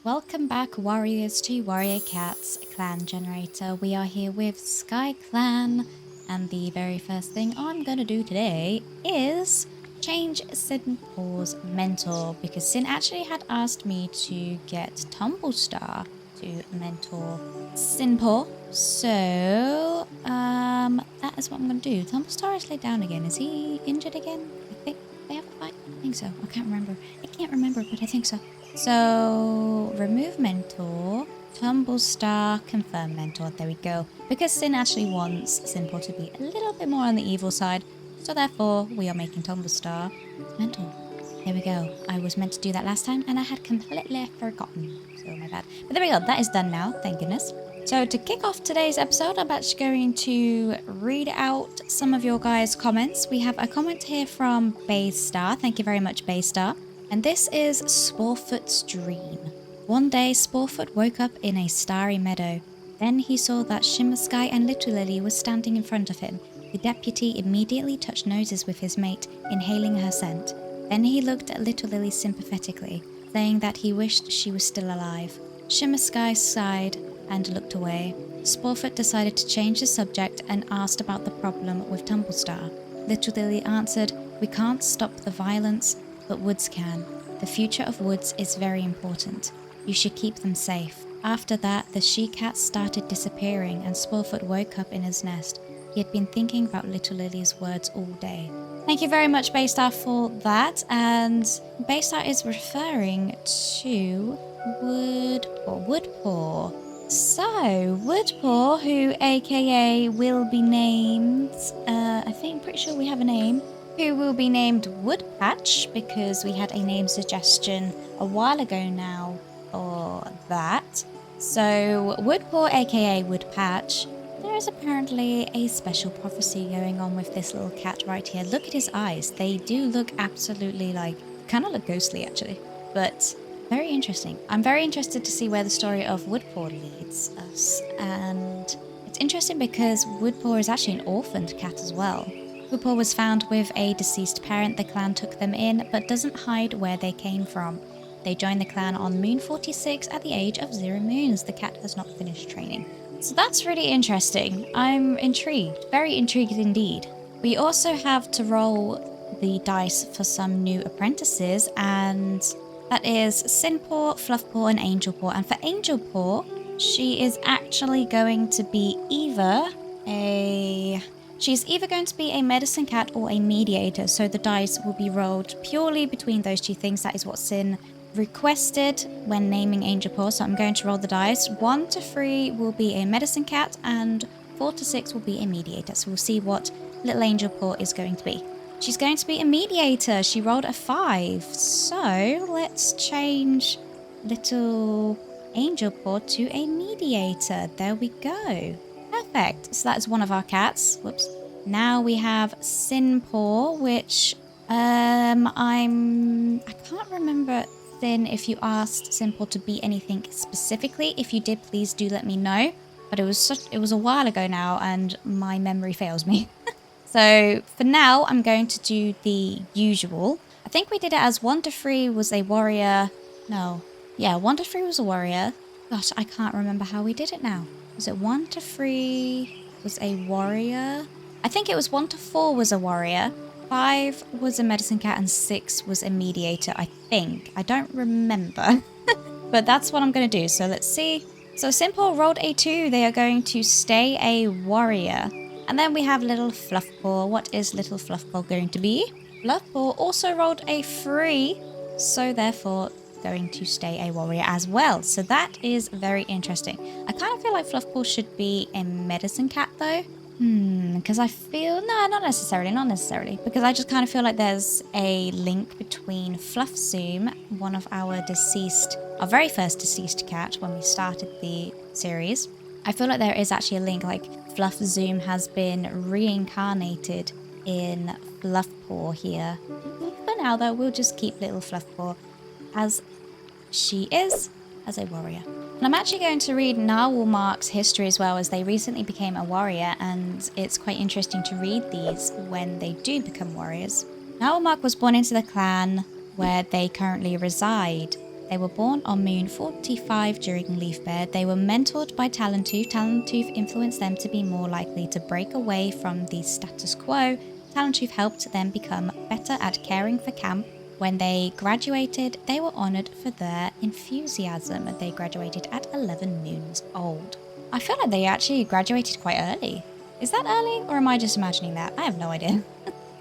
Welcome back, warriors, to Warrior Cats Clan Generator. We are here with Skyclan, and the very first thing I'm going to do today is change Sinpor's mentor, because Sin actually had asked me to get Tumblestar to mentor Sinpor. So, that is what I'm going to do. Tumblestar is laid down again. Is he injured again? I think they have a fight. I think so. I can't remember, but I think so. So, remove mentor, Tumblestar, confirm mentor. There we go. Because Sin actually wants Sinpor to be a little bit more on the evil side, so therefore we are making Tumblestar mentor. There we go. I was meant to do that last time and I had completely forgotten. So my bad. But there we go. That is done now. Thank goodness. So to kick off today's episode, I'm actually going to read out some of your guys' comments. We have a comment here from Baystar. Thank you very much, Baystar. And this is Sporefoot's dream. One day, Sporefoot woke up in a starry meadow. Then he saw that Shimmer Sky and Little Lily were standing in front of him. The deputy immediately touched noses with his mate, inhaling her scent. Then he looked at Little Lily sympathetically, saying that he wished she was still alive. Shimmer Sky sighed and looked away. Sporefoot decided to change the subject and asked about the problem with Tumblestar. Little Lily answered, "We can't stop the violence, but Woods can. The future of Woods is very important. You should keep them safe." After that, the she-cats started disappearing and Sporefoot woke up in his nest. He had been thinking about Little Lily's words all day. Thank you very much, Baystar, for that. And Baystar is referring to Woodpaw. So, Woodpaw, who aka will be named, pretty sure we have a name, who will be named Woodpatch, because we had a name suggestion a while ago now for that. So, Woodpaw, aka Woodpatch, there is apparently a special prophecy going on with this little cat right here. Look at his eyes. They do look absolutely kind of look ghostly actually, but very interesting. I'm very interested to see where the story of Woodpaw leads us. And it's interesting because Woodpaw is actually an orphaned cat as well. Woodpaw was found with a deceased parent. The clan took them in, but doesn't hide where they came from. They joined the clan on Moon 46 at the age of 0 moons. The cat has not finished training. So that's really interesting. I'm intrigued. Very intrigued indeed. We also have to roll the dice for some new apprentices, and that is Sinpaw, Fluffpaw, and Angelpaw. And for Angelpaw, she is actually going to be She's either going to be a medicine cat or a mediator, so the dice will be rolled purely between those two things. That is what Sin requested when naming Angelpaw, so I'm going to roll the dice. 1 to 3 will be a medicine cat, and 4 to 6 will be a mediator. So we'll see what little Angelpaw is going to be. She's going to be a mediator. She rolled a 5. So let's change little Angelpaw to a mediator. There we go. Perfect. So that's one of our cats. Whoops. Now we have Sinpaw, which I can't remember, Sin, if you asked Sinpaw to be anything specifically. If you did, please do let me know. But it was a while ago now, and my memory fails me. So for now, I'm going to do the usual. I think we did it as 1 to 3 was a warrior. No. Yeah, 1 to 3 was a warrior. Gosh, I can't remember how we did it now. Was it 1 to 3 was a warrior? I think it was 1 to 4 was a warrior. 5 was a medicine cat and 6 was a mediator, I think. I don't remember. But that's what I'm going to do. So let's see. So Sinpaw rolled a 2. They are going to stay a warrior. And then we have little Fluffpaw. What is little Fluffpaw going to be? Fluffpaw also rolled a 3. So therefore going to stay a warrior as well. So that is very interesting. I kind of feel like Fluffpaw should be a medicine cat though. Because I feel, no, not necessarily. Because I just kind of feel like there's a link between Fluffzoom, one of our very first deceased cat when we started the series. I feel like there is actually a link, like Fluffzoom has been reincarnated in Fluffpaw here. For now though, we'll just keep little Fluffpaw as she is, as a warrior. And I'm actually going to read Narwhalmark's history as well, as they recently became a warrior, and it's quite interesting to read these when they do become warriors. Narwhalmark was born into the clan where they currently reside. They were born on Moon 45 during Leaf Bear. They were mentored by Talentooth. Talentooth influenced them to be more likely to break away from the status quo. Talentooth helped them become better at caring for camp. When they graduated, they were honoured for their enthusiasm. They graduated at 11 moons old. I feel like they actually graduated quite early. Is that early, or am I just imagining that? I have no idea.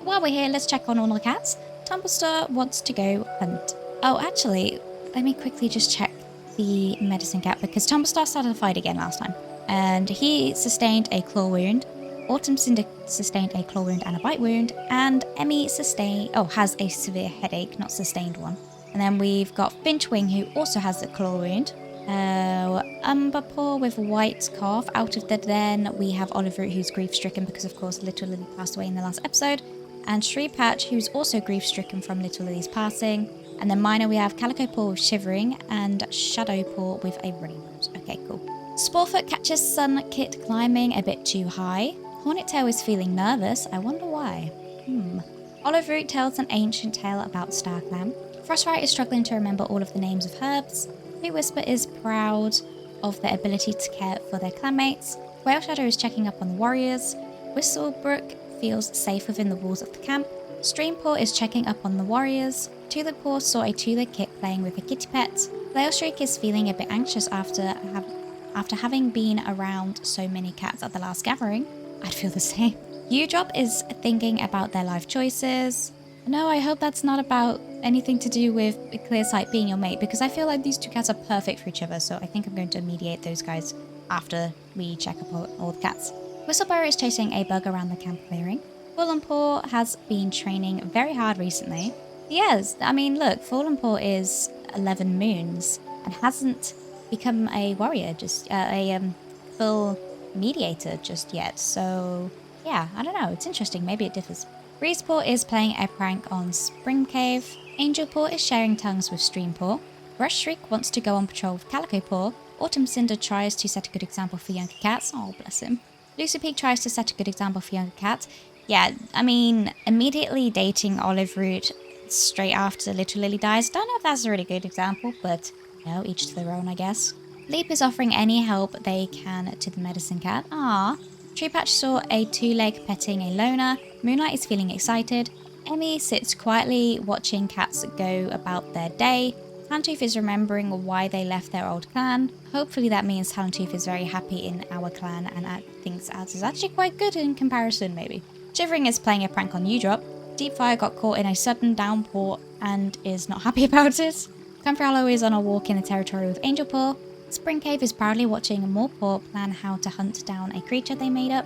While we're here, let's check on all the cats. Tumblestar wants to go hunt. Oh, actually, let me quickly just check the medicine cat, because Tumblestar started a fight again last time. And he sustained a claw wound. Autumn Cinder sustained a claw wound and a bite wound. And Emmy has a severe headache, not sustained one. And then we've got Finchwing, who also has a claw wound. Umberpaw with a white cough. Out of the den, we have Oliveroot, who's grief-stricken because, of course, Little Lily passed away in the last episode. And Shreepatch, who's also grief-stricken from Little Lily's passing. And then Minor, we have Calico Paw with shivering and Shadow Paw with a runny nose. Okay, cool. Sporefoot catches Sunkit climbing a bit too high. Hornettail is feeling nervous. I wonder why. Oliveroot tells an ancient tale about Skyclan. Frostwrite is struggling to remember all of the names of herbs. Blue Whisper is proud of their ability to care for their clanmates. Whale Shadow is checking up on the warriors. Whistlebrook feels safe within the walls of the camp. Streampaw is checking up on the warriors. Tulippaw saw a two-leg kit playing with a kitty pet. Flailstreak is feeling a bit anxious after having been around so many cats at the last gathering. I'd feel the same. Udrop is thinking about their life choices. No, I hope that's not about anything to do with Clearsight being your mate, because I feel like these two cats are perfect for each other, so I think I'm going to mediate those guys after we check up on all the cats. Whistleblower is chasing a bug around the camp clearing. Fallen Paw has been training very hard recently. Yes, I mean, look, Fallen Paw is 11 moons and hasn't become a warrior, just a full mediator just yet. So, yeah, I don't know. It's interesting. Maybe it differs. Breezepaw is playing a prank on Spring Cave. Angelpaw is sharing tongues with Streampaw. Rush Shriek wants to go on patrol with Calico Paw. Autumn Cinder tries to set a good example for younger cats. Oh, bless him. Lucy Peak tries to set a good example for younger cats. Yeah, I mean, immediately dating Oliveroot straight after Little Lily dies. Don't know if that's a really good example, but, you know, each to their own, I guess. Leap is offering any help they can to the medicine cat. Ah. Treepatch saw a two-leg petting a loner. Moonlight is feeling excited. Emmy sits quietly watching cats go about their day. Talentooth is remembering why they left their old clan. Hopefully that means Talentooth is very happy in our clan and thinks ours is actually quite good in comparison, maybe. Shivering is playing a prank on Udrop. Deepfire got caught in a sudden downpour and is not happy about it. Comfrey Hollow is on a walk in the territory with Angelpaw. Spring Cave is proudly watching Morepaw plan how to hunt down a creature they made up.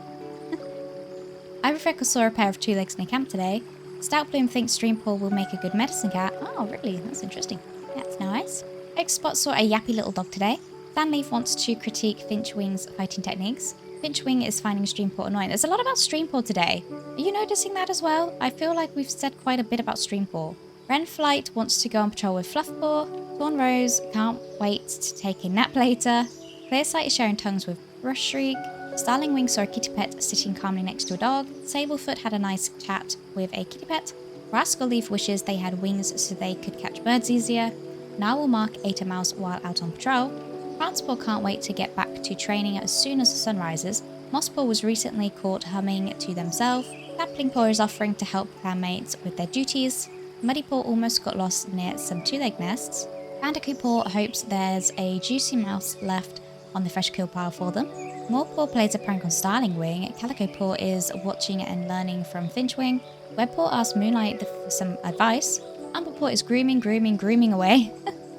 Ivorfreckle saw a pair of two legs in a camp today. Stoutbloom thinks Streampaw will make a good medicine cat. Oh, really? That's interesting. That's nice. Xspot saw a yappy little dog today. Fanleaf wants to critique Finchwing's fighting techniques. Finchwing is finding Streampaw annoying. There's a lot about Streampaw today. Are you noticing that as well? I feel like we've said quite a bit about Streampaw. Renflight wants to go on patrol with Fluffpaw. Dawn Rose can't wait to take a nap later. Clearsight is sharing tongues with Rushshriek. Starling Wing saw a kitty pet sitting calmly next to a dog. Sablefoot had a nice chat with a kitty pet. Rascal Leaf wishes they had wings so they could catch birds easier. Now will Mark ate a mouse while out on patrol. Pranspaw can't wait to get back to training as soon as the sun rises. Mosspaw was recently caught humming to themselves. Saplingpaw is offering to help clanmates with their duties. Muddypaw almost got lost near some two-leg nests. Bandicoopaw hopes there's a juicy mouse left on the fresh kill pile for them. Morepaw plays a prank on Starling Wing. Calicopaw is watching and learning from Finchwing. Webpaw asks Moonlight for some advice. Umberpaw is grooming away.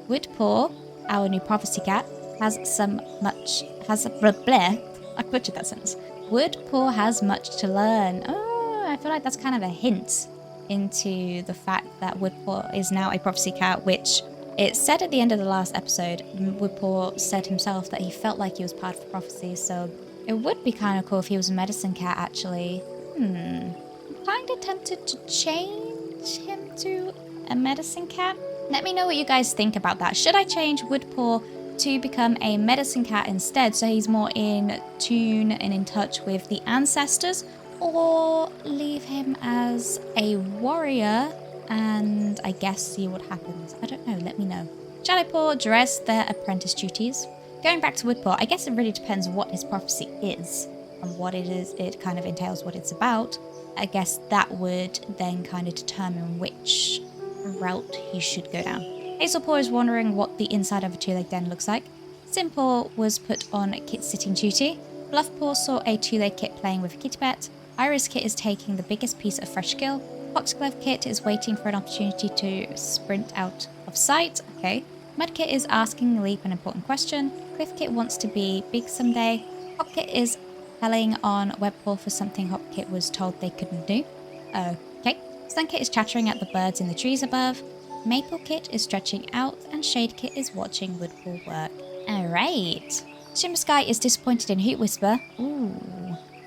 Woodpaw, our new prophecy cat, I butchered that sentence. Woodpaw has much to learn. Oh, I feel like that's kind of a hint into the fact that Woodpaw is now a prophecy cat, which it said at the end of the last episode. Woodpaw said himself that he felt like he was part of the prophecy, so it would be kind of cool if he was a medicine cat, actually. I'm kind of tempted to change him to a medicine cat. Let me know what you guys think about that. Should I change Woodpaw to become a medicine cat instead, so he's more in tune and in touch with the ancestors, or leave him as a warrior and I guess see what happens? I don't know, let me know. Shallowpaw dress their apprentice duties. Going back to Woodpaw, I guess it really depends what his prophecy is and what it is. It kind of entails what it's about. I guess that would then kind of determine which route he should go down. Hazelpaw is wondering what the inside of a two-leg den looks like. Simpaw was put on kit sitting duty. Bluffpaw saw a two-leg kit playing with a kitty pet. Iris Kit is taking the biggest piece of fresh skill. Foxglove Kit is waiting for an opportunity to sprint out of sight. Okay. Mudkit is asking Leap an important question. Cliffkit wants to be big someday. Hopkit is telling on Webpaw for something Hopkit was told they couldn't do. Okay. Sunkit is chattering at the birds in the trees above. Maplekit is stretching out, and Shadekit is watching Woodpaw work. Alright. Shimmersky is disappointed in Hoot Whisper. Ooh,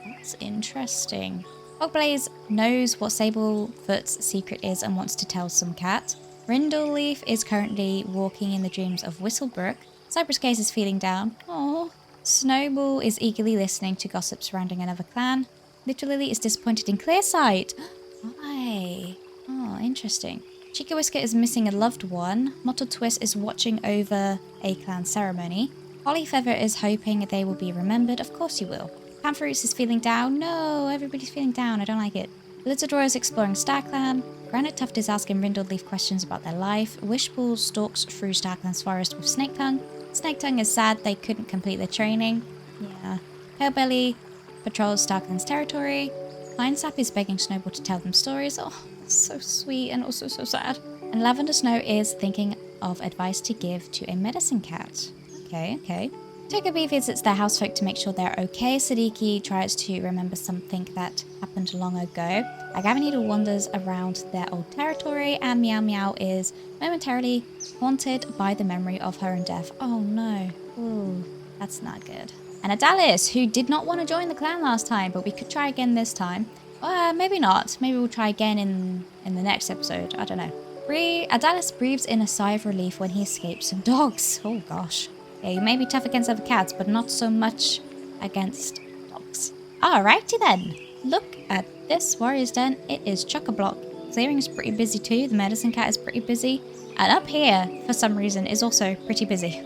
that's interesting. Hogblaze knows what Sablefoot's secret is and wants to tell some cat. Rindleleaf is currently walking in the dreams of Whistlebrook. Cypress Case is feeling down. Aww. Snowball is eagerly listening to gossip surrounding another clan. Literally is disappointed in Clearsight. Why? Oh, interesting. Chica Whisker is missing a loved one. Mottled Twist is watching over a clan ceremony. Hollyfeather is hoping they will be remembered. Of course you will. Pamfruits is feeling down. No, everybody's feeling down. I don't like it. Blizzardroar is exploring Skyclan. Granite Tuft is asking Rindleleaf questions about their life. Wishpool stalks through Skyclan's forest with Snaketongue. Snaketongue is sad they couldn't complete their training. Yeah. Hellbelly patrols Skyclan's territory. Pinesap is begging Snowball to tell them stories. Oh, so sweet and also so sad. And Lavender Snow is thinking of advice to give to a medicine cat. Okay. Togepi visits their housefolk to make sure they're okay. Sadiki tries to remember something that happened long ago. Agavanido wanders around their old territory, and Meow Meow is momentarily haunted by the memory of her own death. Oh no. Ooh, that's not good. And Adalis, who did not want to join the clan last time, but we could try again this time. Maybe not. Maybe we'll try again in the next episode. I don't know. Adalis breathes in a sigh of relief when he escapes some dogs. Oh gosh. Yeah, you may be tough against other cats, but not so much against dogs. Alrighty then. Look at this warrior's den. It is chock-a-block. Clearing is pretty busy too. The medicine cat is pretty busy. And up here, for some reason, is also pretty busy.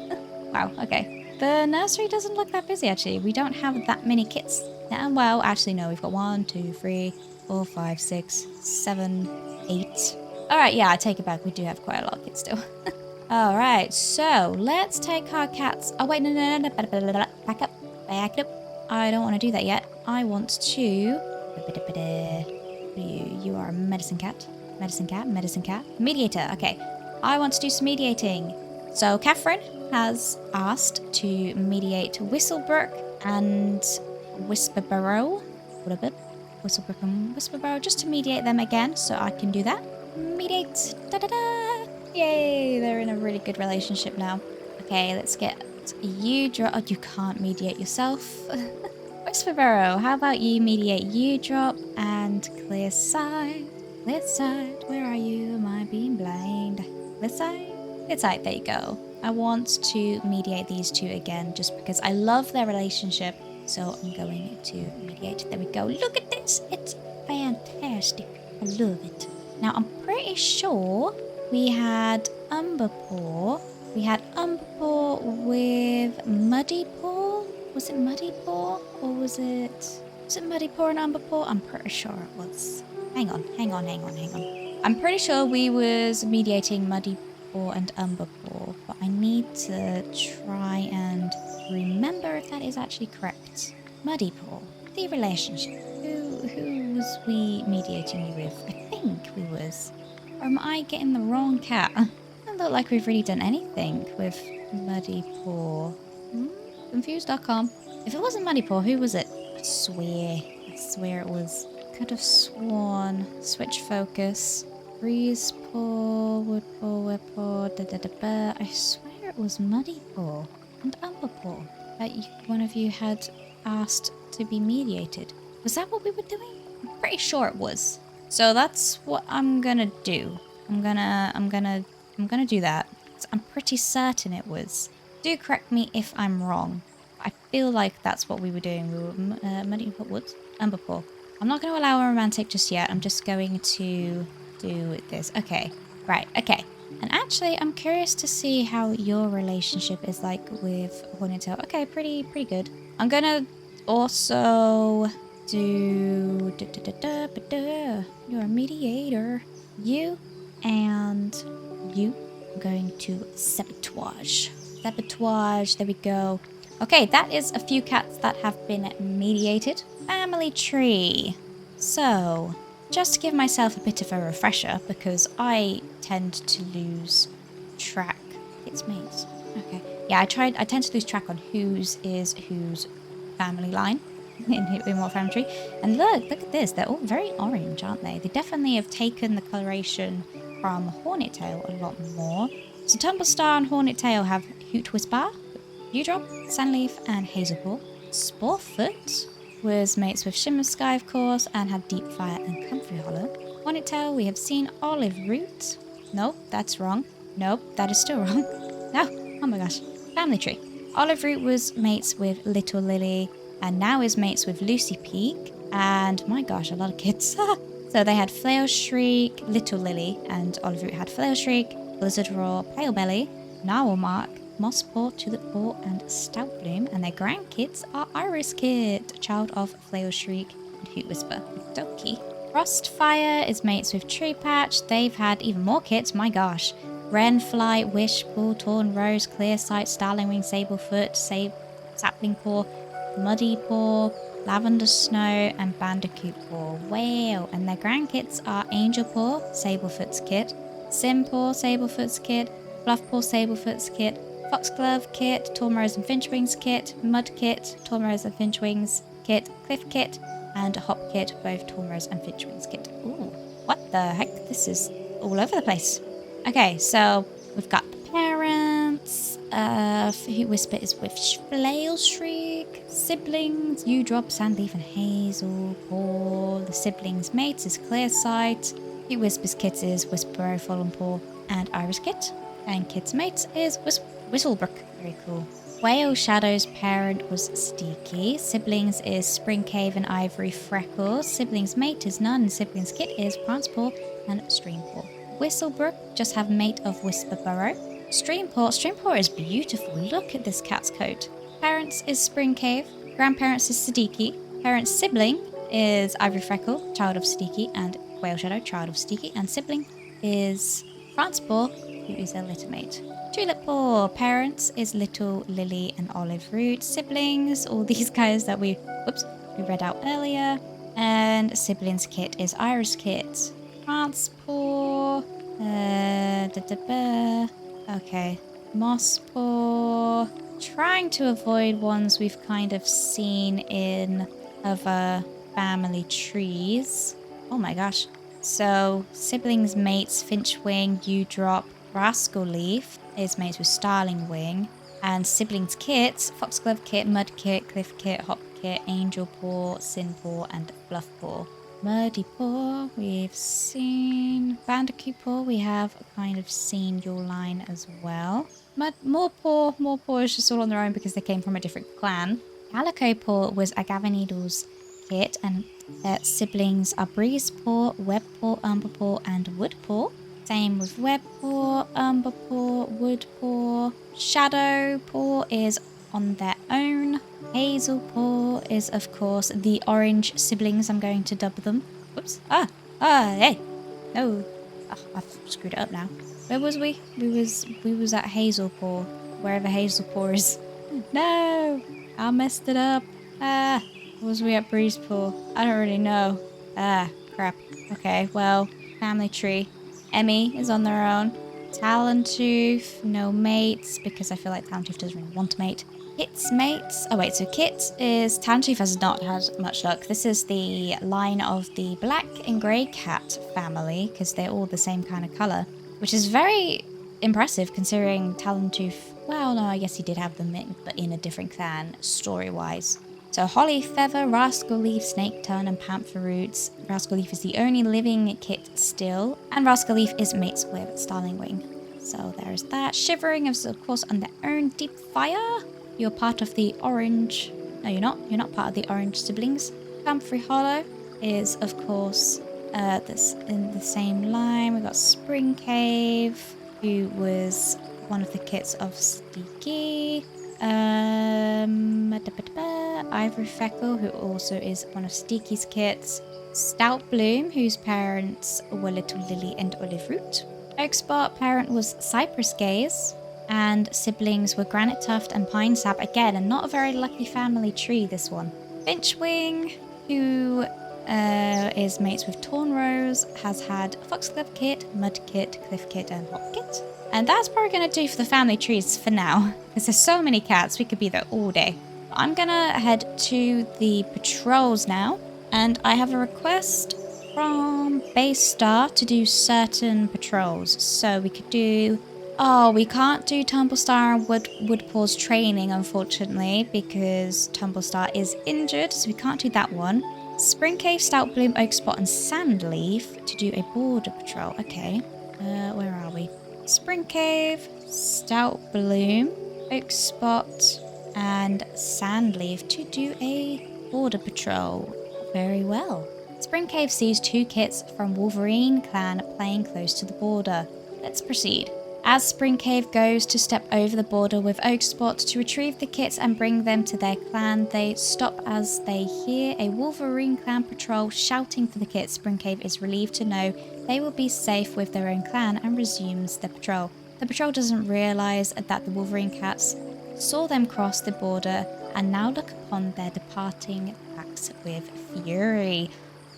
Wow, okay. The nursery doesn't look that busy, actually. We don't have that many kits. Well, actually, no. We've got 1, 2, 3, 4, 5, 6, 7, 8. Alright, yeah, I take it back. We do have quite a lot of kits still. Alright, so let's take our cats. Oh, wait, no. Back up. I don't want to do that yet. I want to... You are a medicine cat. Medicine cat. Mediator, okay. I want to do some mediating. So, Catherine has asked to mediate Whistlebrook and Whisperborough. Whistlebrook and Whisperborough, just to mediate them again, so I can do that. Mediate. Da-da-da! Yay, they're in a really good relationship now. Okay, let's get you drop. Oh, you can't mediate yourself. Whisperborough, how about you mediate you drop and Clearsight? Clearsight, where are you? Am I being blind? Clearsight? Clearsight, there you go. I want to mediate these two again just because I love their relationship. So I'm going to mediate. There we go. Look at this. It's fantastic. I love it. Now, I'm pretty sure we had Umberpaw. We had Umberpaw with Muddypaw. Was it Muddypaw? Or was it Muddypaw and Umberpaw? I'm pretty sure it was. Hang on. I'm pretty sure we was mediating Muddypaw and Umberpaw, but I need to try and remember if that is actually correct. Muddypaw, the relationship. Who was we mediating you with? I think we was. Or am I getting the wrong cat? Doesn't look like we've really done anything with Muddypaw. Confused.com. If it wasn't Muddypaw, who was it? I swear it was. Could have sworn. Switch focus. Breezepaw, Woodpaw, Webpaw, I swear it was Muddypaw and Umberpaw that one of you had asked to be mediated. Was that what we were doing? I'm pretty sure it was. So that's what I'm gonna do. I'm gonna do that. I'm pretty certain it was. Do correct me if I'm wrong. I feel like that's what we were doing. We were Muddypaw, Umberpaw. I'm not going to allow a romantic just yet. I'm just going to do this. Okay. Right. Okay. And actually, I'm curious to see how your relationship is like with Hornetail. Okay, pretty good. I'm gonna also do... You're a mediator. You and you. I'm going to sabotage. Sabotage, there we go. Okay, that is a few cats that have been mediated. Family tree. So, just to give myself a bit of a refresher, because I tend to lose track. It's mates. Okay. Yeah, I tend to lose track on whose is whose family line in what family tree. And look at this. They're all very orange, aren't they? They definitely have taken the coloration from Hornettail a lot more. So Tumblestar and Hornettail have Hoot Whisper, Dewdrop, Sandleaf, and Hazelpaw. Sporefoot was mates with Shimmer Sky, of course, and had Deep Fire and Comfrey Hollow. Hornettail, we have seen Olive Root. Nope, that's wrong. Nope, that is still wrong. No, oh my gosh. Family tree. Olive Root was mates with Little Lily, and now is mates with Lucy Peak. And my gosh, a lot of kids. So they had Flail Shriek, Little Lily, and Olive Root had Flail Shriek, Blizzard Roar, Pale Belly, Narwhal Mark, Mosspaw, Tulip Paw, and Stout Bloom, and their grandkids are Iris Kid, child of Flail Shriek and Hoot Whisper. Donkey. Frostfire is mates with Tree Patch. They've had even more kids, my gosh. Wrenfly, Wishpool, Torn Rose, Clearsight, Starlingwing, Sablefoot, Sapling Paw, Muddy Paw, Lavender Snow, and Bandicoot Paw. Wow! And their grandkids are Angel Paw, Sablefoot's kid, Simpaw, Sablefoot's kid, Fluffpaw, Sablefoot's kid, Foxglove kit, Tormrose and Finchwings kit, Mud kit, Tormrose and Finchwings kit, Cliff kit, and Hop kit, both Tormrose and Finchwings kit. Ooh, what the heck? This is all over the place. Okay, so we've got the parents. Hoot Whisper is with Flail Shriek. Siblings, Dewdrop, Sandleaf, and Hazel Paw. The siblings' mates is Clearsight. Hoot Whisper's kit is Whisper, Fallen Paw, and Iris Kit. And Kit's mates is Whistlebrook. Very cool. Whale Shadow's parent was Steaky. Siblings is Spring Cave and Ivory Freckles. Siblings mate is None. And siblings kit is Prancepaw and Streampaw. Whistlebrook just have mate of Whisper Burrow. Streampaw is beautiful. Look at this cat's coat. Parents is Spring Cave. Grandparents is Siddiqui. Parents' sibling is Ivory Freckle, child of Siddiqui, and Whale Shadow, child of Siddiqui. And sibling is Prancepaw, who is their litter mate. Tulip Paw, parents is Little Lily and Olive Root. Siblings, all these guys that we read out earlier. And siblings kit is Iris Kit. Prancepaw, okay, Mosspaw. Trying to avoid ones we've kind of seen in other family trees. Oh my gosh. So, siblings mates, Finchwing, Dewdrop, Rascal Leaf is mates with Starling Wing, and siblings kits, Foxglove Kit, Mud Kit, Cliff Kit, Hop Kit, Angel Paw, Sin Paw, and Fluff Paw. Muddy Paw, we've seen. Bandicoot Paw, we have kind of seen your line as well. More Paw is just all on their own because they came from a different clan. Calico Paw was Agavaneedle's kit, and their siblings are Breeze Paw, Web Paw, Umber Paw, and Wood Paw. Same with Web Paw, Umber Paw, Wood Paw. Shadow Paw is on their own. Hazel Paw is, of course, the orange siblings, I'm going to dub them. Whoops. Hey. No. I've screwed it up now. Where was we? We was at Hazel Paw, wherever Hazel Paw is. No. I messed it up. Was we at Breeze Paw? I don't really know. Crap. Okay, well, family tree. Emmy is on their own. Talentooth, no mates, because I feel like Talentooth doesn't really want a mate. Kit's mates. Oh wait, so Kit is... Talentooth has not had much luck. This is the line of the black and grey cat family, because they're all the same kind of colour, which is very impressive considering Talentooth... Well, no, I guess he did have them, but in a different clan, story-wise. So Holly Feather, Rascal Leaf, Snake Tongue, and Panther Roots. Rascal Leaf is the only living kit still, and Rascal Leaf is mates with Starling Wing. So there's that. Shivering is, of course, on their own. Deep Fire, you're part of the orange... No, you're not. You're not part of the orange siblings. Comfrey Hollow is, of course, this in the same line. We've got Spring Cave. who was one of the kits of Steaky. Ivory Feckle, who also is one of Steaky's kits. Stout Bloom, whose parents were Little Lily and Olive Root. Oakspot parent was Cypress Gaze, and siblings were Granite Tuft and Pine Sap. Again, and not a very lucky family tree, this one. Finchwing, who is mates with Torn Rose, has had Foxglove Kit, Mud Kit, Cliff Kit, and Hop Kit. And that's probably going to do for the family trees for now, because there's so many cats, we could be there all day. I'm going to head to the patrols now, and I have a request from Base Star to do certain patrols. So we could do... Oh, we can't do Tumblestar and Woodpaw's training, unfortunately, because Tumblestar is injured, so we can't do that one. Spring Cave, Stout Bloom, Oakspot, and Sandleaf to do a border patrol. Okay, where are we? Spring Cave, Stout Bloom, Oakspot, and Sandleaf to do a border patrol. Very well. Spring Cave sees 2 kits from Wolverine Clan playing close to the border. Let's proceed. As Spring Cave goes to step over the border with Oakspot to retrieve the kits and bring them to their clan, they stop as they hear a Wolverine Clan patrol shouting for the kits. Spring Cave is relieved to know they will be safe with their own clan and resumes the patrol. The patrol doesn't realise that the Wolverine cats saw them cross the border and now look upon their departing packs with fury.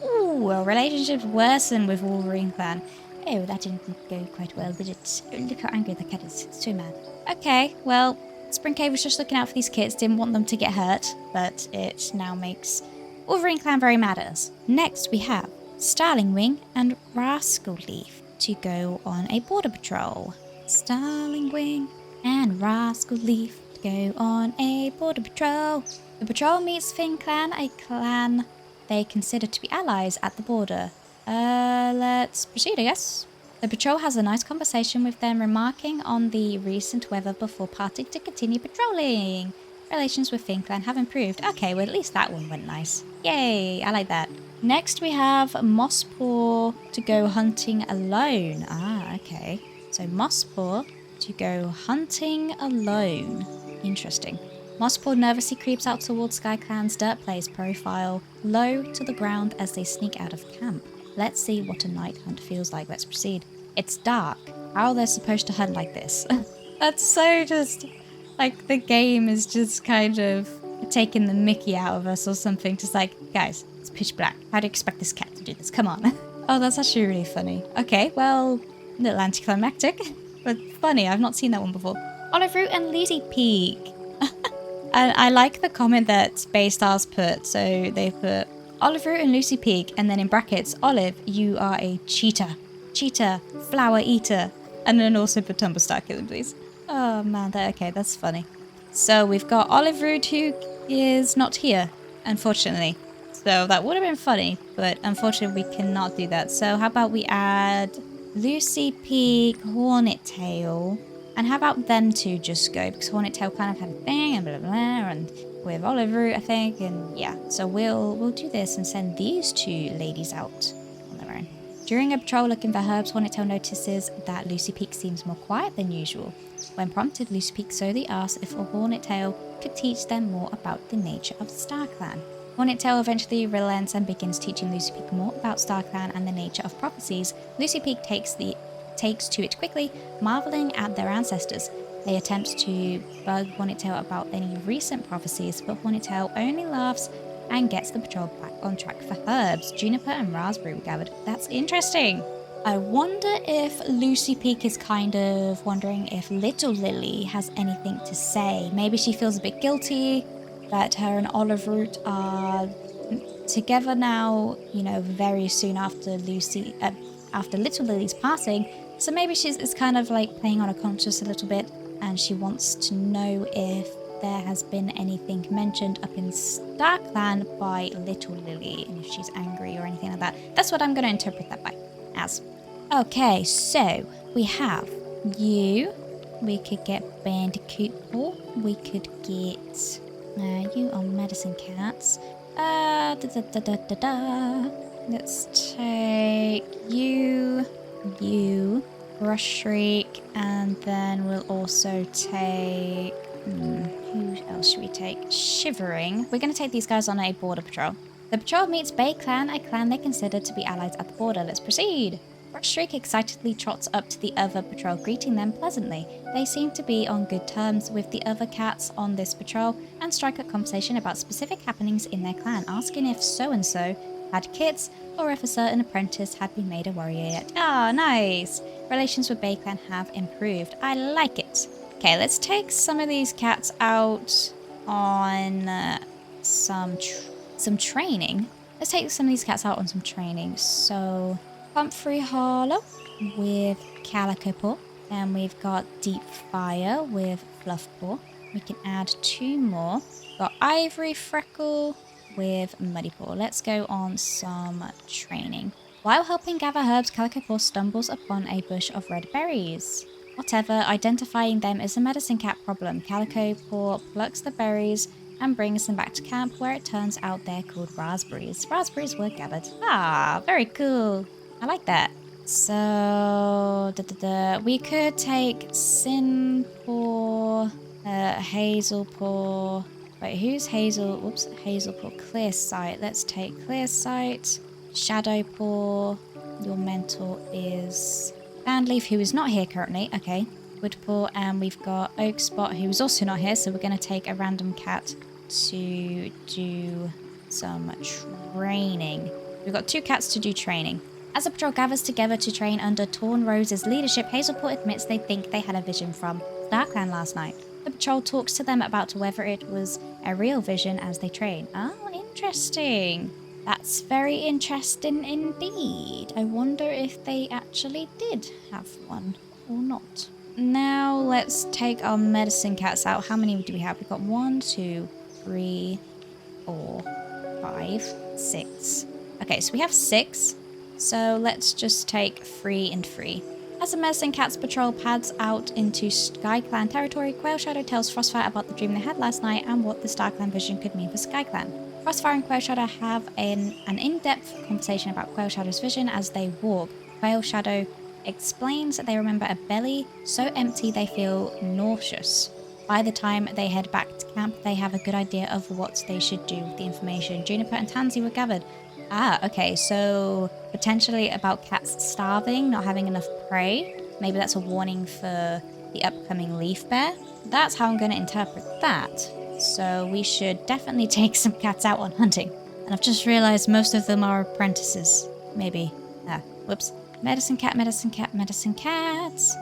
Ooh, our relationships worsen with Wolverine Clan. Oh, that didn't go quite well, did it? Look how angry the cat is. It's so mad. Okay, well, Spring Cave was just looking out for these kids, didn't want them to get hurt, but it now makes Wolverine Clan very mad at us. Next, we have Starling Wing and Rascal Leaf to go on a border patrol. Starling Wing and Rascal Leaf to go on a border patrol. The patrol meets Finn Clan, a clan they consider to be allies at the border. Let's proceed, I guess. The patrol has a nice conversation with them, remarking on the recent weather before parting to continue patrolling. Relations with Finn Clan have improved. Okay, well at least that one went nice. Yay, I like that. Next we have Mosspaw to go hunting alone. Ah, okay. So Mosspaw to go hunting alone. Interesting. Mosspaw nervously creeps out towards Skyclan's Dirt Plays profile, low to the ground as they sneak out of camp. Let's see what a night hunt feels like. Let's proceed. It's dark. How are they supposed to hunt like this? That's so just... Like, the game is just kind of taking the mickey out of us or something. Just like, guys, it's pitch black. How do you expect this cat to do this? Come on. Oh, that's actually really funny. Okay, well, a little anticlimactic, but funny. I've not seen that one before. Olive Root and Lucy Peak. And I like the comment that Baystars put. So they put Olive Root and Lucy Peak, and then in brackets, Olive, you are a cheetah. Cheetah, flower eater. And then also put Tumblestar killing, please. Oh man, okay, that's funny. So we've got Olive Root who is not here, unfortunately. So that would have been funny, but unfortunately we cannot do that. So how about we add Lucy Peak, Hornet Tail, and how about them two just go? Because Hornet Tail kind of had a thing and blah blah blah, and with Olive Root I think, and yeah. So we'll do this and send these 2 ladies out on their own. During a patrol looking for herbs, Hornet Tail notices that Lucy Peak seems more quiet than usual. When prompted, Lucy Peak slowly asks if a Hornet Tail could teach them more about the nature of StarClan. Hornet Tail eventually relents and begins teaching Lucy Peak more about StarClan and the nature of prophecies. Lucy Peak takes to it quickly, marveling at their ancestors. They attempt to bug Hornet Tail about any recent prophecies, but Hornet Tail only laughs and gets the patrol back on track for herbs. Juniper and raspberry were gathered. That's interesting. I wonder if Lucy Peak is kind of wondering if Little Lily has anything to say. Maybe she feels a bit guilty that her and Olive Root are together now, you know, very soon after after Little Lily's passing. So maybe it's kind of like playing on her conscience a little bit, and she wants to know if there has been anything mentioned up in StarClan by Little Lily, and if she's angry or anything like that. That's what I'm going to interpret that by as. Okay, so we have you. We could get Bandicoot Paw. We could get you on Medicine Cats. Let's take you. Rush Shriek, and then we'll also take... who else should we take? Shivering. We're going to take these guys on a border patrol. The patrol meets Bay Clan, a clan they consider to be allies at the border. Let's proceed. Rush Shriek excitedly trots up to the other patrol, greeting them pleasantly. They seem to be on good terms with the other cats on this patrol and strike a conversation about specific happenings in their clan, asking if so-and-so had kids or if a certain apprentice had been made a warrior yet. Ah, nice! Relations with Bay Clan have improved. I like it. Okay, let's take some of these cats out on some training. Let's take some of these cats out on some training. So, Comfrey Hollow with Calico Paw. And we've got Deep Fire with Fluff Paw. We can add 2 more. Got Ivory Freckle with Muddy Paw. Let's go on some training. While helping gather herbs, Calico Paw stumbles upon a bush of red berries. Whatever, identifying them is a medicine cat problem. Calico Paw plucks the berries and brings them back to camp, where it turns out they're called raspberries. Raspberries were gathered. Ah, very cool. I like that. So, we could take Sin Paw, Hazel Paw. Wait, who's Hazel? Whoops, Hazel Paw. Clear Sight. Let's take Clear Sight. Shadow Paw. Your mentor is Bandleaf, who is not here currently. Okay. Wood Paw, and we've got Oak Spot, who is also not here. So we're going to take a random cat to do some training. We've got 2 cats to do training. As the patrol gathers together to train under Torn Rose's leadership, Hazelpaw admits they think they had a vision from Skyclan last night. The patrol talks to them about whether it was a real vision as they train. Oh, interesting. That's very interesting indeed. I wonder if they actually did have one or not. Now let's take our medicine cats out. How many do we have? We've got 1, 2, 3, 4, 5, 6. Okay, so we have 6. So let's just take 3 and 3. As the medicine cats patrol pads out into Skyclan territory, Quail Shadow tells Frostfire about the dream they had last night and what the Skyclan vision could mean for Skyclan. Frostfire and Quail Shadow have an in-depth conversation about Quail Shadow's vision as they walk. Quail Shadow explains that they remember a belly so empty they feel nauseous. By the time they head back to camp, they have a good idea of what they should do with the information. Juniper and Tansy were gathered. Ah, okay, so potentially about cats starving, not having enough prey. Maybe that's a warning for the upcoming leaf bear. That's how I'm going to interpret that. So we should definitely take some cats out on hunting. And I've just realized most of them are apprentices. Maybe. Whoops. Medicine cat, medicine cat, medicine cats.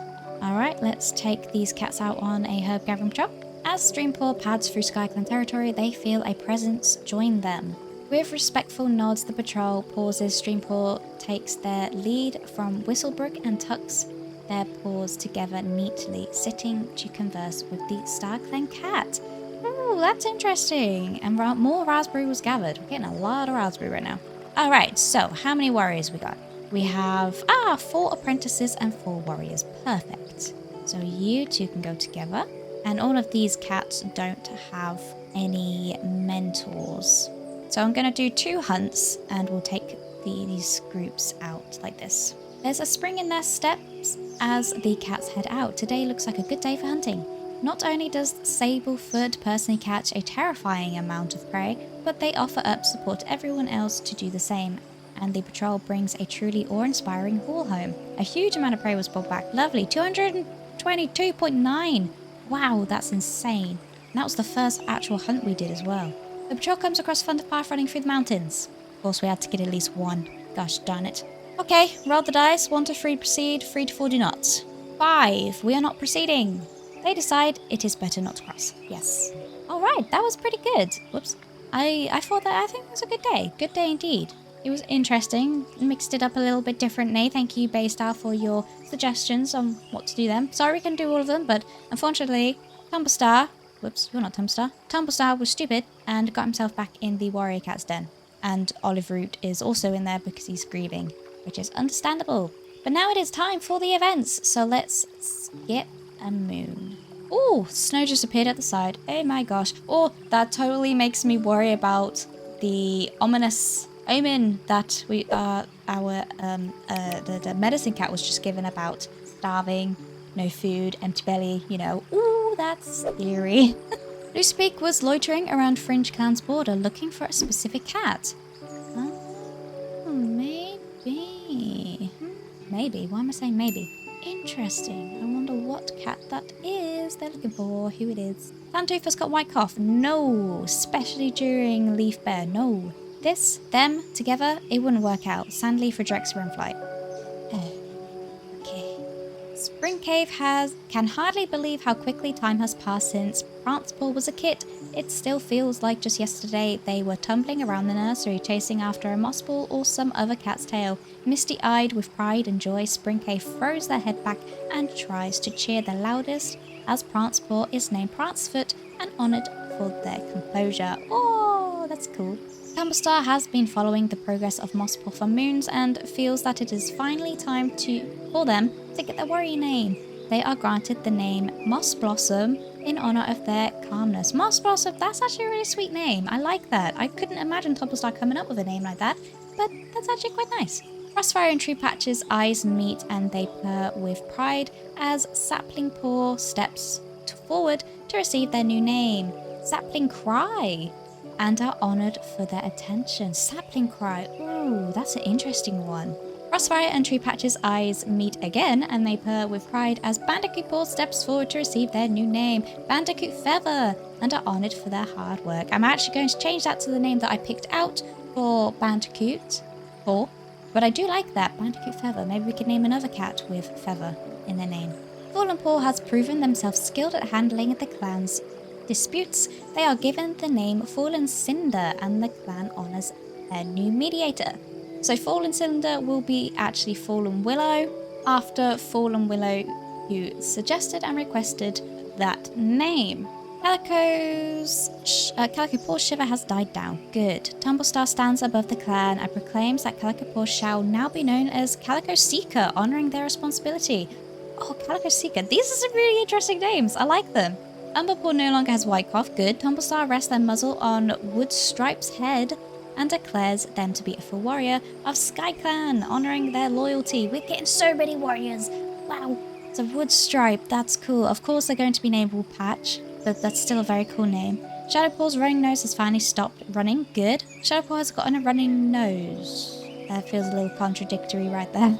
Alright, let's take these cats out on a herb gathering patrol. As Streampaw pads through Skyclan territory, they feel a presence join them. With respectful nods, the patrol pauses. Streampaw takes their lead from Whistlebrook and tucks their paws together neatly, sitting to converse with the Skyclan cat. Oh, that's interesting. And more raspberry was gathered. We're getting a lot of raspberry right now. Alright, so how many warriors we got? We have 4 apprentices and 4 warriors. Perfect. So you 2 can go together. And all of these cats don't have any mentors. So I'm going to do 2 hunts, and we'll take these groups out like this. There's a spring in their steps as the cats head out. Today looks like a good day for hunting. Not only does Sablefoot personally catch a terrifying amount of prey, but they offer up support to everyone else to do the same. And the patrol brings a truly awe-inspiring haul home. A huge amount of prey was brought back. Lovely. 222.9. Wow, that's insane. And that was the first actual hunt we did as well. The patrol comes across Thunder Path running through the mountains. Of course, we had to get at least 1. Gosh darn it. Okay, roll the dice. 1 to 3 proceed, 3 to 4 do not. 5, we are not proceeding. They decide it is better not to cross. Yes. Alright, that was pretty good. Whoops. I think it was a good day. Good day indeed. It was interesting. Mixed it up a little bit differently. Thank you, Baystar, for your suggestions on what to do then. Sorry we can do all of them, but unfortunately, Tumblestar... Whoops, you're not Tumblestar. Tumblestar was stupid and got himself back in the warrior cat's den. And Olive Root is also in there because he's grieving, which is understandable. But now it is time for the events, so let's skip a moon. Oh, snow just appeared at the side. Oh my gosh. Oh, that totally makes me worry about the ominous omen that the medicine cat was just given about starving, no food, empty belly, you know. Ooh, that's eerie. Loosebeak was loitering around Fringe Clan's border looking for a specific cat. Maybe. Maybe. Why am I saying maybe? Interesting. I wonder what cat that is they're looking for, who it is. Sandtooth has got white cough. No. Especially during Leaf Bear. No. Them, together, it wouldn't work out. Sandleaf rejects Runflight. Okay. Spring Cave can hardly believe how quickly time has passed since Prancepaw was a kid. It still feels like just yesterday they were tumbling around the nursery chasing after a moss ball or some other cat's tail. Misty-eyed with pride and joy, Spring Cave throws their head back and tries to cheer the loudest as Prancepaw is named Prancefoot and honoured for their composure. Oh, that's cool. Tumblestar has been following the progress of Mosspaw for moons and feels that it is finally time for them to get their warrior name. They are granted the name Moss Blossom in honour of their calmness. Moss Blossom, that's actually a really sweet name. I like that. I couldn't imagine Tumblestar coming up with a name like that, but that's actually quite nice. Frostfire and Tree Patch's eyes meet and they purr with pride as Sapling Paw steps forward to receive their new name, Sapling Cry, and are honoured for their attention. Sapling Cry, ooh, that's an interesting one. Frostfire and Tree Patch's eyes meet again and they purr with pride as Bandicoot Paw steps forward to receive their new name, Bandicoot Feather, and are honoured for their hard work. I'm actually going to change that to the name that I picked out for Bandicoot Paw, but I do like that, Bandicoot Feather. Maybe we could name another cat with Feather in their name. Fallen Paw has proven themselves skilled at handling the clan's disputes. They are given the name Fallen Cinder and the clan honours their new mediator. So Fallen Cinder will be actually Fallen Willow after Fallen Willow, who suggested and requested that name. Calico Paw's shiver has died down. Good. Tumblestar stands above the clan and proclaims that Calico Paw shall now be known as Calico Seeker, honouring their responsibility. Oh, Calico Seeker. These are some really interesting names. I like them. Umberpaw no longer has white cough. Good. Tumblestar rests their muzzle on Woodstripe's head and declares them to be a full warrior of Skyclan, honouring their loyalty. We're getting so many warriors. Wow. It's a Woodstripe. That's cool. Of course, they're going to be named Woolpatch, but that's still a very cool name. Shadowpaw's running nose has finally stopped running. Good. Shadowpaw has gotten a running nose. That feels a little contradictory right there.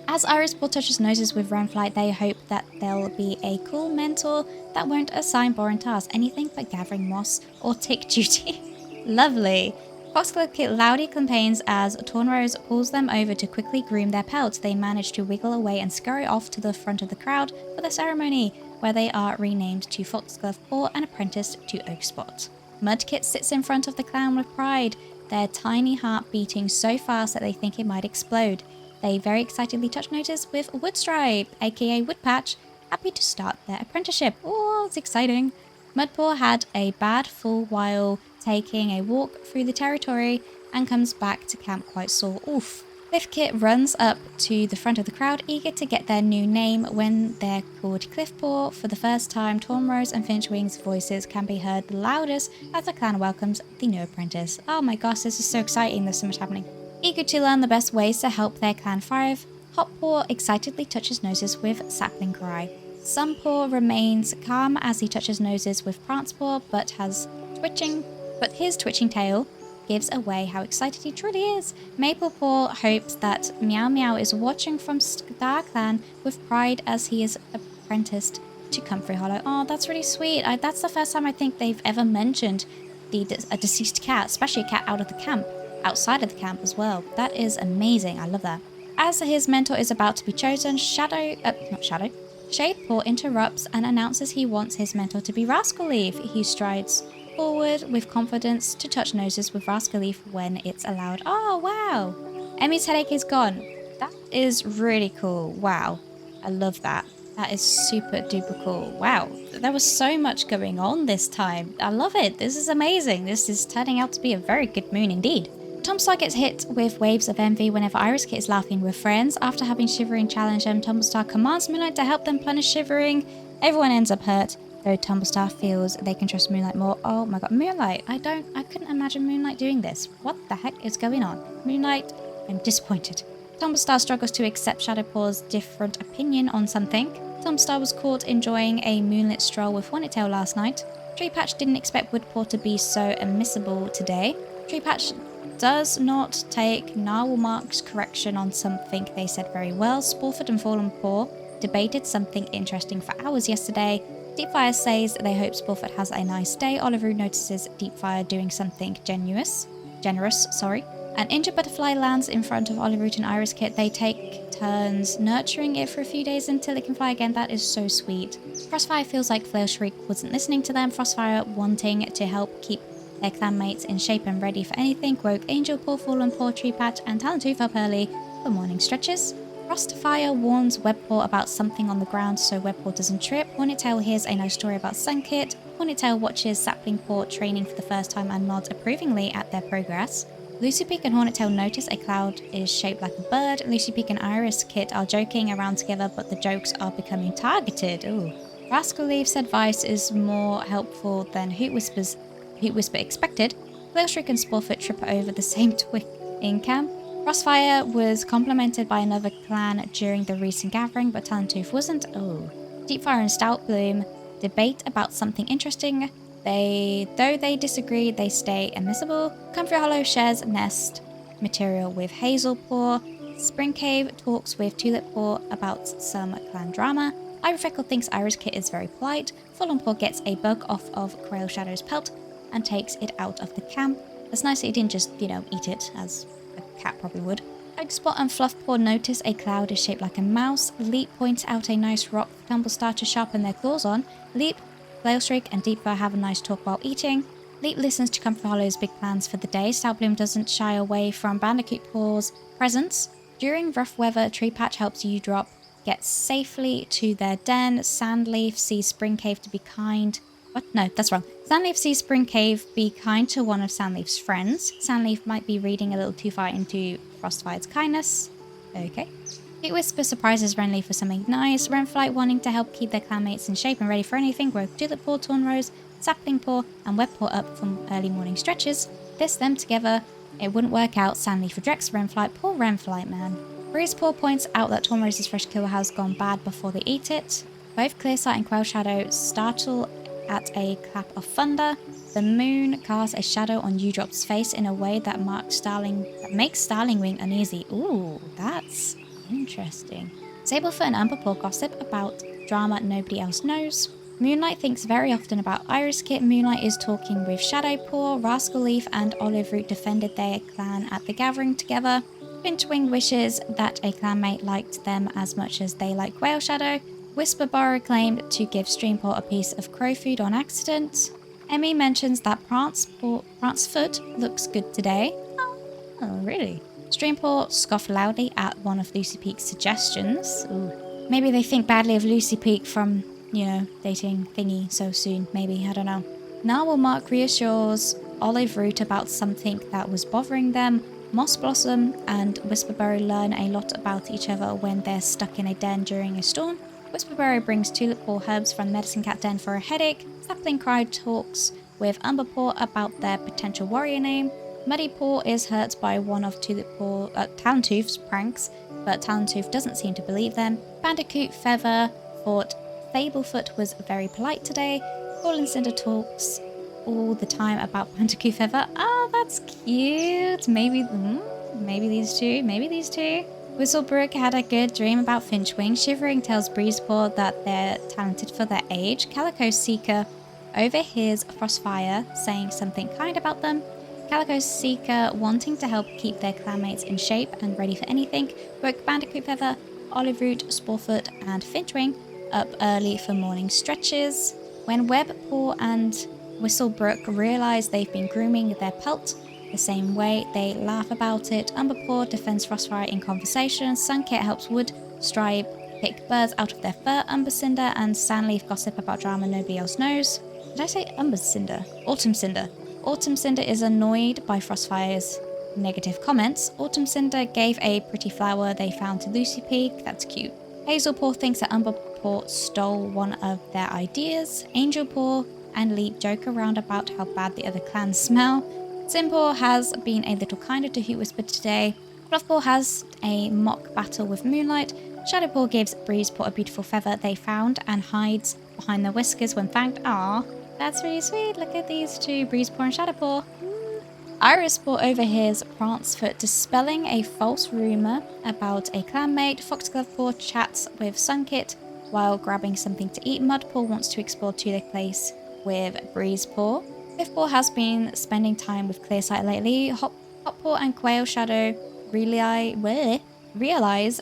As Irispaw touches noses with Runflight, they hope that there'll be a cool mentor that won't assign boring tasks, anything but gathering moss or tick duty. Lovely. Foxtail loudly complains as Tornrose pulls them over to quickly groom their pelts. They manage to wiggle away and scurry off to the front of the crowd for the ceremony, where they are renamed to Foxglove Paw and apprenticed to Oakspot. Mudkit sits in front of the clan with pride, their tiny heart beating so fast that they think it might explode. They very excitedly touch noses with Woodstripe, aka Woodpatch, happy to start their apprenticeship. Oh, it's exciting. Mudpaw had a bad fall while taking a walk through the territory and comes back to camp quite sore. Oof. Cliffkit runs up to the front of the crowd, eager to get their new name. When they're called Cliffpaw for the first time, Tornrose and Finchwing's voices can be heard the loudest as the clan welcomes the new apprentice. Oh my gosh, this is so exciting. There's so much happening. Eager to learn the best ways to help their clan thrive, Hotpaw excitedly touches noses with Sapling Cry. Sunpaw remains calm as he touches noses with Prancepaw, but his twitching tail gives away how excited he truly is. Maplepaw hopes that Meow Meow is watching from Star Clan with pride as he is apprenticed to Comfrey Hollow. Oh, that's really sweet. That's the first time I think they've ever mentioned a deceased cat, especially a cat out of the camp, outside of the camp as well. That is amazing. I love that. As his mentor is about to be chosen, Shadepaw interrupts and announces he wants his mentor to be Rascal Leaf. He strides forward with confidence to touch noses with Rascal Leaf when it's allowed. Oh, wow. Emmy's headache is gone. That is really cool. Wow. I love that. That is super duper cool. Wow. There was so much going on this time. I love it. This is amazing. This is turning out to be a very good moon indeed. Tumblestar gets hit with waves of envy whenever Iriskit is laughing with friends. After having Shivering challenge him, Tumblestar commands Moonlight to help them punish Shivering. Everyone ends up hurt, though Tumblestar feels they can trust Moonlight more. Oh my god, Moonlight! I couldn't imagine Moonlight doing this. What the heck is going on? Moonlight, I'm disappointed. Tumblestar struggles to accept Shadowpaw's different opinion on something. Tumblestar was caught enjoying a moonlit stroll with Hornettail last night. Treepatch didn't expect Woodpaw to be so admissible today. Treepatch does not take Narwhalmark's correction on something they said very well. Sporford and Fallen Paw debated something interesting for hours yesterday. Deepfire says they hope Sporford has a nice day. Oliver notices Deepfire doing something generous. An injured butterfly lands in front of Oliver and Iris Kit. They take turns nurturing it for a few days until it can fly again. That is so sweet. Frostfire feels like Flail Shriek wasn't listening to them. Frostfire, wanting to help keep their clanmates in shape and ready for anything, woke Angel Paw, Fallen Paw, Treepatch, and Talentooth up early for morning stretches. Frostfire warns Webpaw about something on the ground so Webpaw doesn't trip. Hornettail hears a nice story about Sunkit. Hornettail watches Sapling Paw training for the first time and nods approvingly at their progress. Lucypeak and Hornettail notice a cloud is shaped like a bird. Lucypeak and Iris Kit are joking around together, but the jokes are becoming targeted. Ooh. Rascal Leaf's advice is more helpful than Hoot Whisper expected. Flailshriek and Sporfoot trip over the same twig in camp. Frostfire was complimented by another clan during the recent gathering, but Talentooth wasn't. Oh. Deepfire and Stoutbloom debate about something interesting. Though they disagree, they stay admissible. Comfrey Hollow shares nest material with Hazelpaw. Spring Cave talks with Tulippaw about some clan drama. Ivorfeckle thinks Iris Kit is very polite. Fallen Paw gets a bug off of Quail Shadow's pelt and takes it out of the camp. It's nice that he didn't just, eat it, as a cat probably would. Oakspot and Fluffpaw notice a cloud is shaped like a mouse. Leap points out a nice rock for Tumblestar to sharpen their claws on. Leap, Flailshriek, and Deepfire have a nice talk while eating. Leap listens to Comfrey Hollow's big plans for the day. Stoutbloom doesn't shy away from Bandicoot Paw's presence. During rough weather, Treepatch helps Udrop get safely to their den. Sandleaf sees Spring Cave to be kind. What? No, that's wrong. Sandleaf sees Spring Cave be kind to one of Sandleaf's friends. Sandleaf might be reading a little too far into Frostfire's kindness. Okay. Hoot Whisper surprises Renleaf for something nice. Renflight, wanting to help keep their clanmates in shape and ready for anything, woke Tulippaw, Tornrose, Sapling Paw, and Webpaw up from early morning stretches. Them together, it wouldn't work out. Sandleaf rejects Renflight. Poor Renflight, man. Breezepaw points out that Tornrose's fresh kill has gone bad before they eat it. Both Clearsight and Quail Shadow startle at a clap of thunder. The moon casts a shadow on Udrop's face in a way that makes Starlingwing uneasy. Ooh, that's interesting. Sablefoot and Umberpaw gossip about drama nobody else knows. Moonlight thinks very often about Iris Kit. Moonlight is talking with Shadowpaw. Rascal Leaf and Oliveroot defended their clan at the gathering together. Finchwing wishes that a clanmate liked them as much as they like Quail Shadow. Whisperburrow claimed to give Streampaw a piece of crow food on accident. Emmy mentions that Prance's foot looks good today. Oh, really? Streampaw scoffed loudly at one of Lucypeak's suggestions. Ooh. Maybe they think badly of Lucypeak from, dating thingy so soon. Maybe, I don't know. Narwhalmark reassures Oliveroot about something that was bothering them. Moss Blossom and Whisperburrow learn a lot about each other when they're stuck in a den during a storm. Whisperburrow brings Tulippaw herbs from Medicine Cat Den for a headache. Sapling Cry talks with Umberpaw about their potential warrior name. Muddypaw is hurt by one of Talentooth's pranks, but Talentooth doesn't seem to believe them. Bandicoot Feather thought Fablefoot was very polite today. Fallen Cinder talks all the time about Bandicoot Feather. Oh, that's cute. Maybe these two. Whistlebrook had a good dream about Finchwing. Shivering tells Breezepaw that they're talented for their age. Calico Seeker overhears Frostfire saying something kind about them. Calico Seeker, wanting to help keep their clanmates in shape and ready for anything, woke Bandicoot Feather, Oliveroot, Sporfoot, and Finchwing up early for morning stretches. When Webpaw and Whistlebrook realize they've been grooming their pelt the same way, they laugh about it. Umberpaw defends Frostfire in conversation. Sunkit helps Woodstripe pick birds out of their fur. Umbercinder and Sandleaf gossip about drama nobody else knows. Did I say Umbercinder? Autumn Cinder. Autumn Cinder is annoyed by Frostfire's negative comments. Autumn Cinder gave a pretty flower they found to Lucypeak. That's cute. Hazelpaw thinks that Umberpaw stole one of their ideas. Angelpaw and Leap joke around about how bad the other clans smell. Simpaw has been a little kinder to Hoot Whisper today. Fluffball has a mock battle with Moonlight. Shadowpaw gives Breezepaw a beautiful feather they found and hides behind their whiskers when fanged. Aww, that's really sweet. Look at these two, Breezepaw and Shadowpaw. Irispaw overhears Prancefoot dispelling a false rumour about a clanmate. Foxglovepaw chats with Sunkit while grabbing something to eat. Mudpaw wants to explore Tulip Place with Breezepaw. Fifthpaw has been spending time with Clearsight lately. Hotpaw and Quail Shadow realize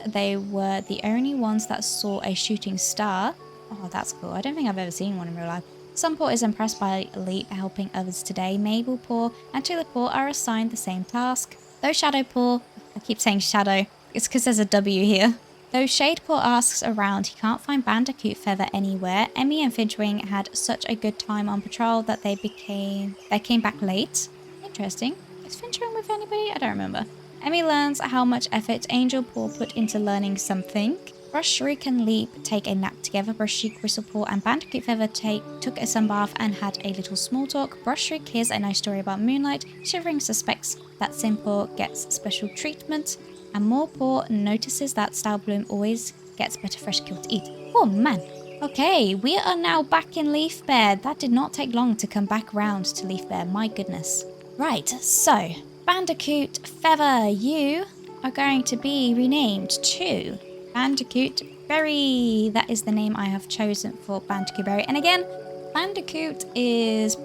they were the only ones that saw a shooting star. Oh, that's cool. I don't think I've ever seen one in real life. Sunpaw is impressed by Leap helping others today. Mabelpaw and Tulippaw are assigned the same task. Though Shadowpaw, I keep saying Shadow, it's because there's a W here. Though Shadepaw asks around, he can't find Bandicoot Feather anywhere. Emmy and Fidgewing had such a good time on patrol that they came back late. Interesting. Is Fidgewing with anybody? I don't remember. Emmy learns how much effort Angelpaw put into learning something. Brush, Shriek and Leap take a nap together. Brush, Shriek, Bristlepaw and Bandicoot Feather took a sunbath and had a little small talk. Brush, Shriek hears a nice story about Moonlight. Shivering suspects that Sinpaw gets special treatment. And Morepaw notices that Stoutbloom always gets better fresh kill to eat. Oh man. Okay, we are now back in Leaf Bear. That did not take long to come back round to Leaf Bear, my goodness. Right, so Bandicoot Feather, you are going to be renamed to Bandicoot Berry. That is the name I have chosen for Bandicoot Berry. And again, Bandicoot is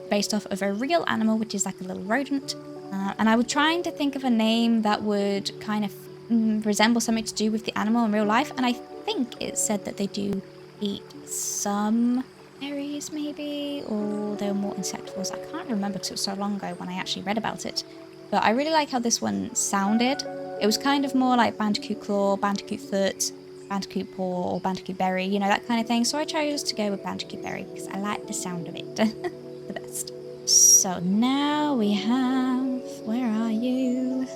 based off of a real animal, which is like a little rodent. And I was trying to think of a name that would kind of resemble something to do with the animal in real life. And I think it said that they do eat some berries maybe, or they're more insectivores. I can't remember because it was so long ago when I actually read about it. But I really like how this one sounded. It was kind of more like Bandicoot Claw, Bandicoot Foot, Bandicoot Paw, or Bandicoot Berry, you know, that kind of thing. So I chose to go with Bandicoot Berry because I like the sound of it the best. So now we have, where are you?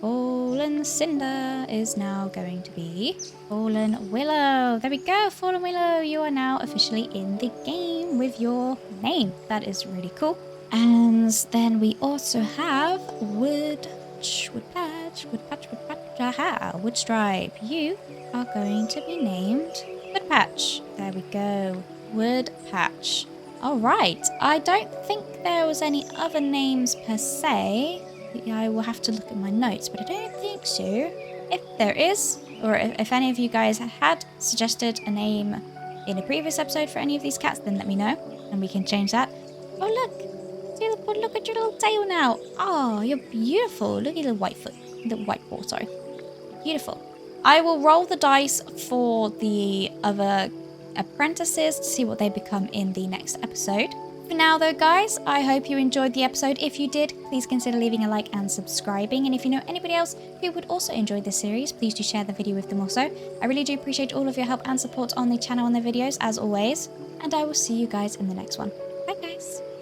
Fallen Cinder is now going to be Fallen Willow. There we go, Fallen Willow. You are now officially in the game with your name. That is really cool. And then we also have Woodpatch, Woodstripe. You are going to be named Woodpatch. There we go, Woodpatch. Alright, I don't think there was any other names per se. I will have to look at my notes, but I don't think so. If there is, or if any of you guys had suggested a name in a previous episode for any of these cats, then let me know, and we can change that. Oh look! Look at your little tail now. Oh, you're beautiful. Look at your little white paw, sorry. Beautiful. I will roll the dice for the other apprentices to see what they become in the next episode. For now though, guys, I hope you enjoyed the episode. If you did, please consider leaving a like and subscribing. And if you know anybody else who would also enjoy this series, please do share the video with them also. I really do appreciate all of your help and support on the channel and the videos, as always. And I will see you guys in the next one.